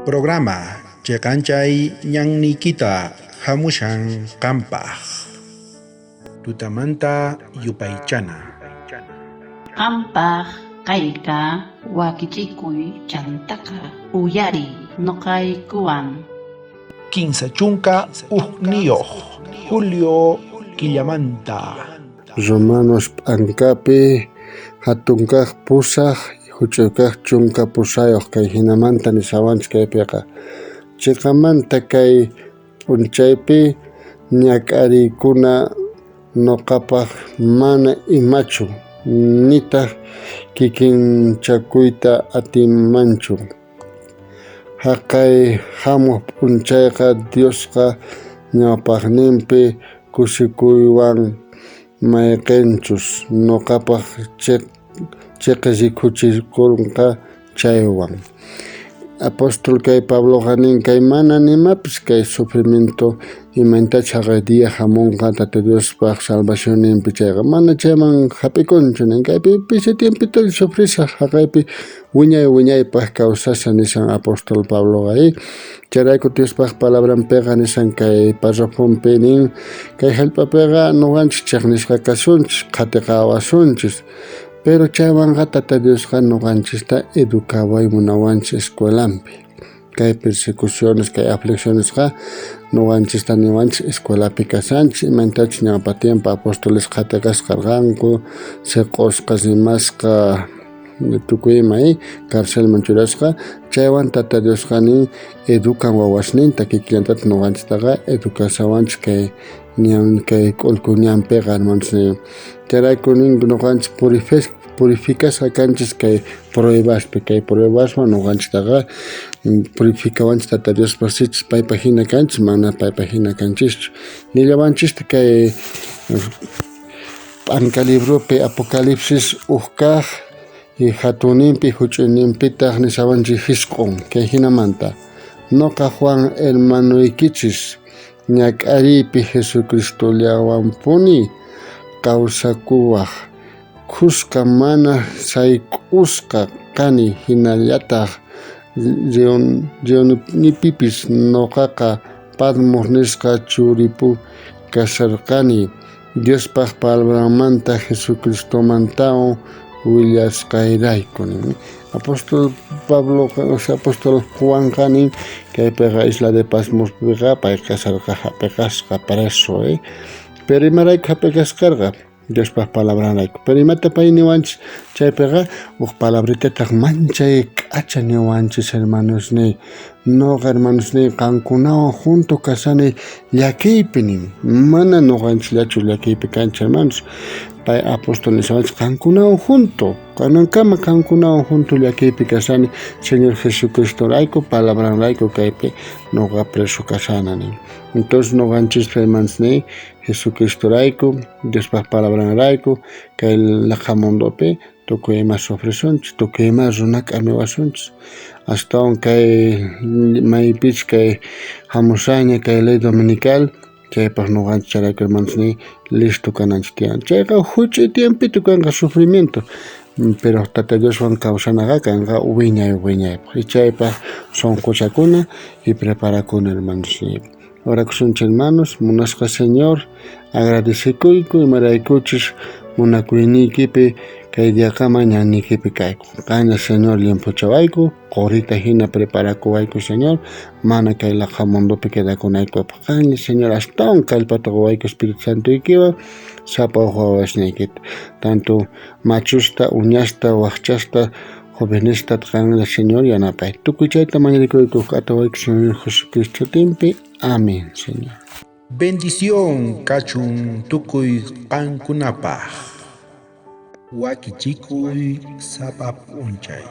Programa Cheqanchay ñannikita hamushan qampaq. Tutamanta yupaychana. Qampaq kayka wakichikuy chantaka uyari noqaykuwan. Kinsa chunka uqniyuq Julio killamanta. Romanos p'ankapi hatunkaq pusaq huch'ukaq chunka pusayuq kay hinamanta nisawanchik kaypiqa. Chiqamanta kay p'unchaypi ñak'ariykuna nuqapaq mana imachu nitaq kikinchakuyta atimanchu. Haqay hamuq p'unchayqa Diosqa ñawpaqninpi kusikuywan mayqinchus nuqapaq chiqisikuchikurqa chaywan. Apóstol kay Pabloqa nin kay mana nimapis kay sufrimiento imayntachu haqay dia hamunqa Tata Diospaq salvacionninpi chayqa mana chayman hap'ikunchu nin kaypi picha tiempito sufrisaq haqaypi wiñaypaq kawsasqa nisan Apóstol Pabloqa chayrayku Diospaq palabranpiqa nisan kay parrafunpi nin kay hallp'apiqa nuqanchik chiqnisqa kasunchis qhatiqawasunchis pero chaywanqa Tata Diosqa nuqanchista educaway munawanchis escuelampi. Kay persecuciones, kay afliccionesqa nuqanchista niwanchis escuelapi kasanchis imayntachus ñawpa tiempo apóstoles qhatiqasqarqanku, siqusqa simasqa tukuy ima karcelman churasqa chaywan Tata Diosqa nin educan wawasninta kikillantata nuqanchistaqa educasawanchis kay ñan kay k'ulku ñanpiqa hermanos chayrayku nin nuqanchis purificasqa kanchis kay pruebaspi kay pruebaswan nuqanchiktaqa purificawanchis Tata Diospa sichis paypa hina kanchis mana paypa hina kanchischu nillawanchista kay p'anka librupi Apocalipsis uq kaq hatunninpi huch'uyninpitaq nisawanchik hisq'un kay hinamanta nuqa Juan hermanuykichis ñak'ariypi Jesucristullawanpuni kawsakuwaq kusqa mana sayk'usqa kani hinallataq Leonipipis nuqaqa Patmos nisqa churipu kasarqani Diospaq palabramanta Jesucristomantawan willasqayrayku nin Apóstol Pablo Apóstol Juanqa nin kaypiqa Isla de Patmospiqa pay kasarqa hap'iqasqa preso pero imarayku hap'iqasqarqa Diospaq palabranrayku pero imata pay niwanchis chaypiqa uq palabrititaq manchay k'acha niwanchis hermanos nuqa hermanos qankunawan junto kasani llakiypi nin mana nuqanchiklachu llakiypi kanchis hermanos pay apóstol nisawanchis qankunawan junto kanankama qankunawan junto llakiypi kasani Señor Jesucristorayku palabranrayku kaypi nuqa preso kasana nin entonces nuqanchis hermanos Jesucristorayku Diospaq palabranrayku kay laqa mundupi tukuy ima sufrisunchis tukuy ima runa k'amiwasunchis astawan kay maypich kay hamushaña kay ley dominical chaypaq nuqanchis chayrayku hermanos listo kananchis tiyan chayqa huch'uy tiempito kanqa sufrimiento pero Tata Dioswan kawsanaqa kanqa wiñaypaq chaypaq sunquchakuna y preparakuna hermanos orakusunchis hermanos munasqa Señor agradecikuyku imaraykuchus munakuynikipi kay diaqama ñannikipi kayku qaña Señor llimpuchawayku qurita hina preparakuwayku Señor mana kay laqa mundupi quedakunaykupaq qaña Señor astawan kallpata quwayku Espiritu Santuykiwan sapa wawasniykita tanto machusta uñasta waqchasta jovenesta qaña Señor yanapay tukuy chayta mañarikuyku atawayku Señor Jesucristo timpi amén Señor. Bendición kachun tukuy qankunapaq. Wakichikuy sapa p'unchay.